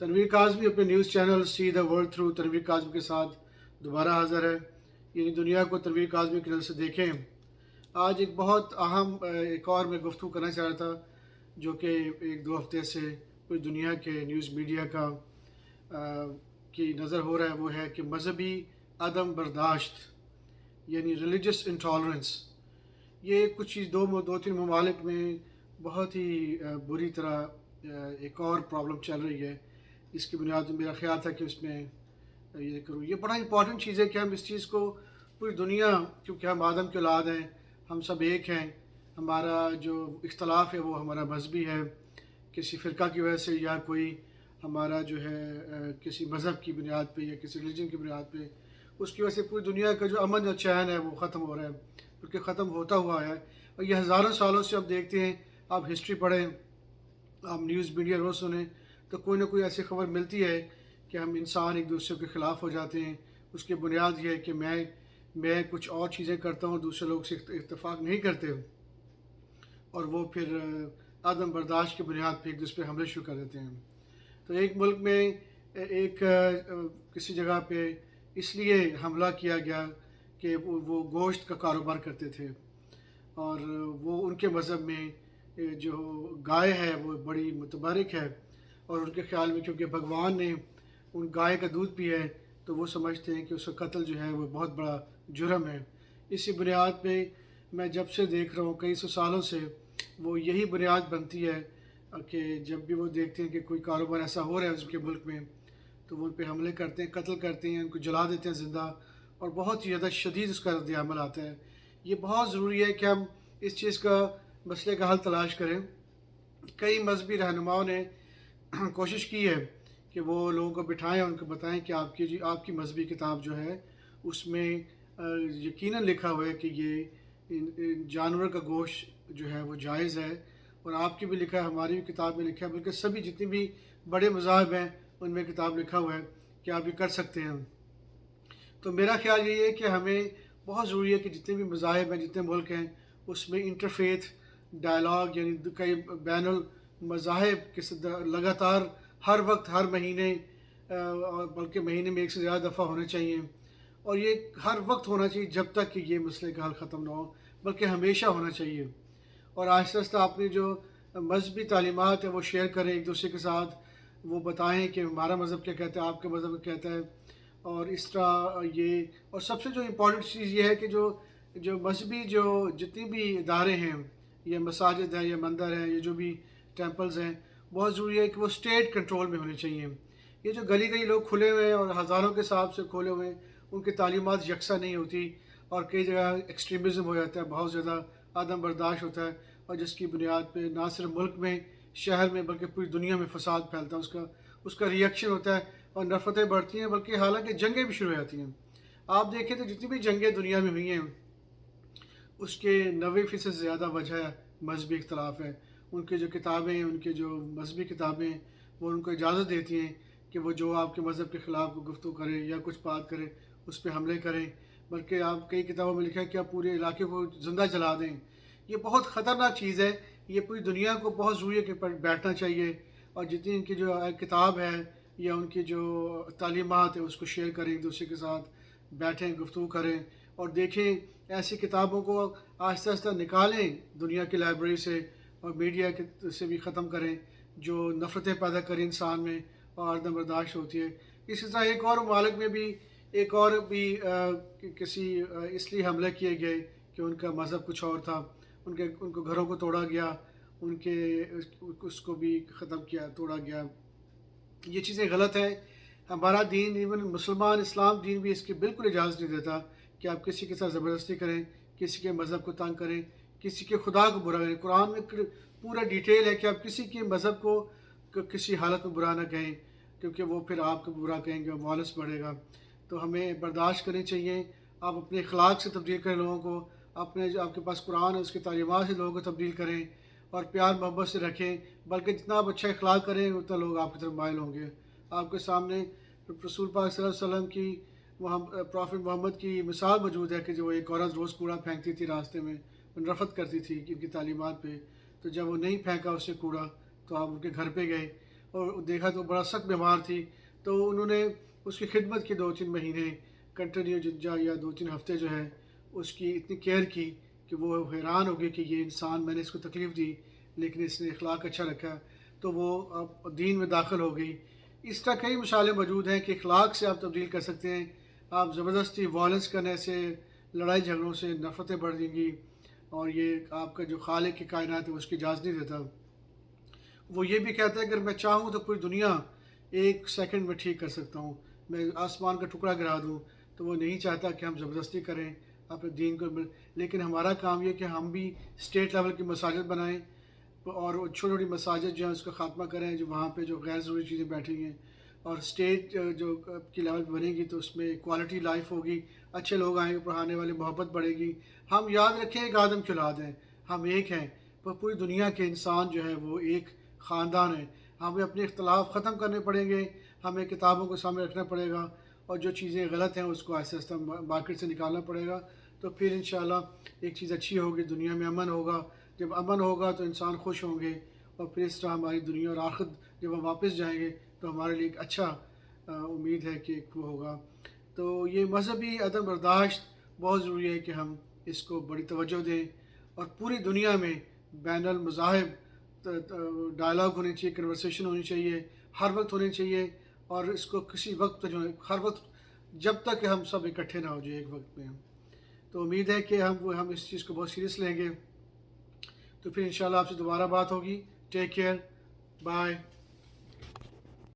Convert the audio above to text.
تنویر کاظمی اپنے news channel see the world through Tanveer Kazmi کے ساتھ دوبارہ حاضر ہے. یعنی دنیا کو تنویر کاظمی کی نظر سے دیکھیں. آج ایک بہت اہم ایک اور میں گفتگو کرنا چاہ رہا تھا جو کہ ایک دو ہفتے سے پوری دنیا کے نیوز میڈیا کا کی نظر ہو رہا ہے. وہ ہے کہ مذہبی عدم برداشت یعنی ریلیجس انٹالرنس. یہ کچھ چیز دو تین ممالک میں بہت ہی بری طرح ایک اور پرابلم چل رہی ہے. اس کی بنیاد میں میرا خیال تھا کہ اس میں یہ کروں. یہ بڑا امپورٹنٹ چیز ہے کہ ہم اس چیز کو پوری دنیا، کیونکہ ہم آدم کے اولاد ہیں، ہم سب ایک ہیں. ہمارا جو اختلاف ہے وہ ہمارا مذہبی ہے، کسی فرقہ کی وجہ سے یا کوئی ہمارا جو ہے کسی مذہب کی بنیاد پہ یا کسی ریلیجن کی بنیاد پہ، اس کی وجہ سے پوری دنیا کا جو امن اور چین ہے وہ ختم ہو رہا ہے، بلکہ ختم ہوتا ہوا ہے. اور یہ ہزاروں سالوں سے آپ دیکھتے ہیں. آپ ہسٹری پڑھیں، آپ نیوز میڈیا روز سنیں تو کوئی نہ کوئی ایسی خبر ملتی ہے کہ ہم انسان ایک دوسرے کے خلاف ہو جاتے ہیں. اس کی بنیاد یہ ہے کہ میں کچھ اور چیزیں کرتا ہوں، دوسرے لوگ سے اتفاق نہیں کرتے، اور وہ پھر عدم برداشت کی بنیاد پہ ایک دوسرے پہ حملے شروع کر دیتے ہیں. تو ایک ملک میں ایک کسی جگہ پہ اس لیے حملہ کیا گیا کہ وہ گوشت کا کاروبار کرتے تھے، اور وہ ان کے مذہب میں جو گائے ہے وہ بڑی متبارک ہے، اور ان کے خیال میں کیونکہ بھگوان نے ان گائے کا دودھ پیا ہے تو وہ سمجھتے ہیں کہ اس کا قتل جو ہے وہ بہت بڑا جرم ہے. اسی بنیاد پہ میں جب سے دیکھ رہا ہوں کئی سو سالوں سے وہ یہی بنیاد بنتی ہے کہ جب بھی وہ دیکھتے ہیں کہ کوئی کاروبار ایسا ہو رہا ہے اس کے ملک میں تو وہ ان پہ حملے کرتے ہیں، قتل کرتے ہیں، ان کو جلا دیتے ہیں زندہ، اور بہت ہی زیادہ شدید اس کا رد عمل آتا ہے. یہ بہت ضروری ہے کہ ہم اس چیز کا مسئلے کا حل تلاش کریں. کئی مذہبی رہنماؤں نے کوشش کی ہے کہ وہ لوگوں کو بٹھائیں، ان کو بتائیں کہ آپ کی مذہبی کتاب جو ہے اس میں یقیناً لکھا ہوا ہے کہ یہ جانور کا گوشت جو ہے وہ جائز ہے، اور آپ کی بھی لکھا ہے، ہماری بھی کتاب میں لکھا ہے، بلکہ سبھی جتنی بھی بڑے مذاہب ہیں ان میں کتاب لکھا ہوا ہے کہ آپ یہ کر سکتے ہیں. تو میرا خیال یہی ہے کہ ہمیں بہت ضروری ہے کہ جتنے بھی مذاہب ہیں، جتنے ملک ہیں، اس میں انٹرفیتھ ڈائلاگ یعنی کئی بین المذاہب کے لگاتار ہر وقت ہر مہینے، اور بلکہ مہینے میں ایک سے زیادہ دفعہ ہونے چاہیے. اور یہ ہر وقت ہونا چاہیے جب تک کہ یہ مسئلے کا حل ختم نہ ہو، بلکہ ہمیشہ ہونا چاہیے. اور آہستہ آہستہ اپنی جو مذہبی تعلیمات ہیں وہ شیئر کریں ایک دوسرے کے ساتھ. وہ بتائیں کہ ہمارا مذہب کیا کہتا ہے، آپ کا مذہب کیا کہتا ہے. اور اس طرح یہ، اور سب سے جو امپورٹنٹ چیز یہ ہے کہ جو مذہبی جو جتنی بھی ادارے ہیں، یہ مساجد ہیں، یہ مندر ہیں، یہ جو بھی ٹیمپلز ہیں، بہت ضروری ہے کہ وہ اسٹیٹ کنٹرول میں ہونے چاہیے. یہ جو گلی گلی لوگ کھلے ہوئے ہیں اور ہزاروں کے حساب سے کھولے ہوئے ہیں، ان کی تعلیمات یکساں نہیں ہوتی، اور کئی جگہ ایکسٹریمزم ہو جاتا ہے، بہت زیادہ عدم برداشت ہوتا ہے، اور جس کی بنیاد پہ نہ صرف ملک میں، شہر میں، بلکہ پوری دنیا میں فساد پھیلتا ہے. اس کا ریئیکشن ہوتا ہے اور نفرتیں بڑھتی ہیں، بلکہ حالانکہ جنگیں بھی شروع ہو جاتی ہیں. آپ دیکھیں تو جتنی بھی جنگیں دنیا میں ہوئی ہیں اس کے 90% سے زیادہ وجہ مذہبی اختلاف ہے. ان کی جو کتابیں ہیں، ان کے جو مذہبی کتابیں ہیں، وہ ان کو اجازت دیتی ہیں کہ وہ جو آپ کے مذہب کے خلاف کو گفتگو کریں یا کچھ بات کریں اس پہ حملے کریں. بلکہ آپ کئی کتابوں میں لکھا ہے کہ آپ پورے علاقے کو زندہ جلا دیں. یہ بہت خطرناک چیز ہے. یہ پوری دنیا کو بہت ضروری ہے کہ بیٹھنا چاہیے، اور جتنی ان کی جو کتاب ہے یا ان کی جو تعلیمات ہیں اس کو شیئر کریں، ایک دوسرے کے ساتھ بیٹھیں، گفتگو کریں، اور دیکھیں ایسی کتابوں کو آہستہ آہستہ نکالیں دنیا کی لائبریری سے اور میڈیا سے بھی ختم کریں جو نفرتیں پیدا کریں انسان میں اور عدم برداشت ہوتی ہے. اسی طرح ایک اور ممالک میں بھی کسی اس لیے حملے کیے گئے کہ ان کا مذہب کچھ اور تھا. ان کو گھروں کو توڑا گیا، اس کو بھی ختم کیا، توڑا گیا. یہ چیزیں غلط ہیں. ہمارا دین، ایون مسلمان اسلام دین بھی اس کی بالکل اجازت نہیں دیتا کہ آپ کسی کے ساتھ زبردستی کریں، کسی کے مذہب کو تنگ کریں، کسی کے خدا کو برا کریں. قرآن میں پورا ڈیٹیل ہے کہ آپ کسی کے مذہب کو کسی حالت میں برا نہ کہیں، کیونکہ وہ پھر آپ کو برا کہیں گے اور وائلنس بڑھے گا. تو ہمیں برداشت کرنی چاہیے. آپ اپنے اخلاق سے تبدیل کریں لوگوں کو، جو آپ کے پاس قرآن ہے اس کی تعلیمات سے لوگوں کو تبدیل کریں، اور پیار محبت سے رکھیں. بلکہ جتنا آپ اچھا اخلاق کریں اتنا لوگ آپ کی طرف مائل ہوں گے. آپ کے سامنے رسول پاک صلی اللہ علیہ وسلم کی، پرافٹ محمد کی مثال موجود ہے کہ جو ایک عورت روز کوڑا پھینکتی تھی راستے میں، نفرت کرتی تھی ان کی تعلیمات پہ. تو جب وہ نہیں پھینکا اس سے کوڑا تو آپ ان کے گھر پہ گئے اور دیکھا تو بڑا سخت بیمار تھی، تو انہوں نے اس کی خدمت کی 2-3 مہینے کنٹینیو یا 2-3 ہفتے جو ہے اس کی اتنی کیئر کی کہ وہ حیران ہو گئی کہ یہ انسان، میں نے اس کو تکلیف دی لیکن اس نے اخلاق اچھا رکھا، تو وہ اب دین میں داخل ہو گئی۔ اس طرح کئی مثالیں موجود ہیں کہ اخلاق سے آپ تبدیل کر سکتے ہیں۔ آپ زبردستی وائلنس کرنے سے، لڑائی جھگڑوں سے نفرتیں بڑھ جائیں گی، اور یہ آپ کا جو خالق کی کائنات ہے اس کی اجازت نہیں دیتا۔ وہ یہ بھی کہتا ہے اگر میں چاہوں تو پوری دنیا 1 سیکنڈ میں ٹھیک کر سکتا ہوں، میں آسمان کا ٹکڑا گرا دوں، تو وہ نہیں چاہتا کہ ہم زبردستی کریں اپنے دین کو، لیکن ہمارا کام یہ کہ ہم بھی اسٹیٹ لیول کی مساجد بنائیں، اور چھوٹی چھوٹی مساجد جو ہیں اس کا خاتمہ کریں، جو وہاں پہ جو غیر ضروری چیزیں بیٹھی ہیں، اور اسٹیٹ جو کی لیول بنے گی تو اس میں کوالٹی لائف ہوگی، اچھے لوگ آئیں گے پڑھانے والے، محبت بڑھے گی۔ ہم یاد رکھیں ایک آدم کی اولاد ہیں، ہم ایک ہیں، پر پوری دنیا کے انسان جو ہے وہ ایک خاندان ہے۔ ہمیں اپنے اختلاف ختم کرنے پڑیں گے، ہمیں کتابوں کو سامنے رکھنا پڑے گا، اور جو چیزیں غلط ہیں اس کو آہستہ آہستہ مارکیٹ سے نکالنا پڑے گا، تو پھر انشاءاللہ ایک چیز اچھی ہوگی، دنیا میں امن ہوگا۔ جب امن ہوگا تو انسان خوش ہوں گے، اور پھر اس طرح ہماری دنیا اور آخرت جب ہم واپس جائیں گے تو ہمارے لیے ایک اچھا امید ہے کہ وہ ہوگا۔ تو یہ مذہبی عدم برداشت بہت ضروری ہے کہ ہم اس کو بڑی توجہ دیں، اور پوری دنیا میں بین المذاہب ڈائلاگ ہونی چاہیے، کنورسیشن ہونی چاہیے، ہر وقت ہونی چاہیے، اور اس کو کسی وقت جو ہے ہر وقت، جب تک کہ ہم سب اکٹھے نہ ہو جائے ایک وقت میں۔ تو امید ہے کہ ہم اس چیز کو بہت سیریس لیں گے، تو پھر انشاءاللہ آپ سے دوبارہ بات ہوگی۔ Take care, bye.